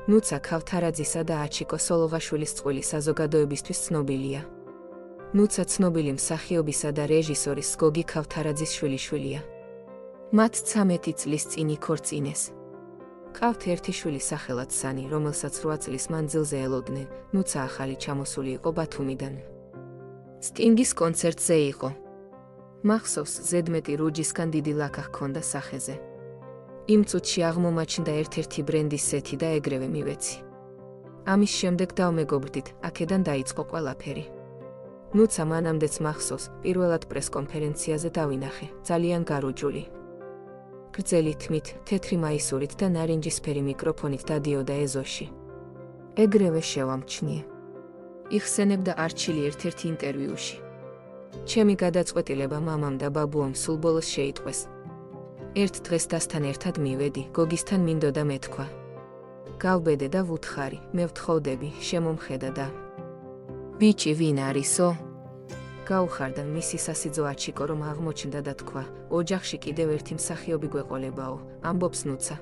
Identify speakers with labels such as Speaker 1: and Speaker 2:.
Speaker 1: ნუცა ქავთარაძისა და აჩიკო სოლოვაშვილის წყვილი საზოგადოებისთვის ცნობილია. ნუცა ცნობილი მსახიობისა და რეჟისორის გოგი ქავთარაძის შვილიშვილია. მათ 13 წლის წინ იქორწინეს. ჰყავთ ერთი შვილი სახელად სანი, რომელსაც 8 წლის მანძილზე ელოდნენ. ნუცა ახალი ჩამოსული იყო ბათუმიდან. სტინგის კონცერტზე იყო. მახსოვს, ზედმეტი რუჯისგან დიდი ლაქა ჰქონდა სახეზე. იმ წუთში აღმომაჩნდა ერთ-ერთი ბრენდის სეთი და ეგრევე მივეცი. ამის შემდეგ დავმეგობრდით, აქედან დაიწყო ყველაფერი. ნუცა მანამდეც მახსოვს, პირველად პრესკონფერენციაზე დავინახე, ძალიან გარუჯული. გრძელი თმით, თეთრი მაისურით და ნარინჯისფერი მიკროფონით დადიოდა ეზოში. ეგრევე შევამჩნიე. იხსენებდა არჩილი ერთ-ერთ ინტერვიუში. ჩემი გადაწყვეტილება მამამ და ბაბუამ სულ ბოლოს შეიტყვეს. ერთ დღეს დასთან ერთად მივედი, გოგისთან მინდოდა მეთქვა. გავბედე და ვუთხარი, მე ვთხოვდები, შემომხედა და ბიჭი ვინ არისო? გაუხარდა მისი სასიძო აჩიკო, რომ აღმოჩნდა და თქვა, ოჯახში კიდევ ერთი მსახიობი გვეყოლებაო, ამბობს ნუცა.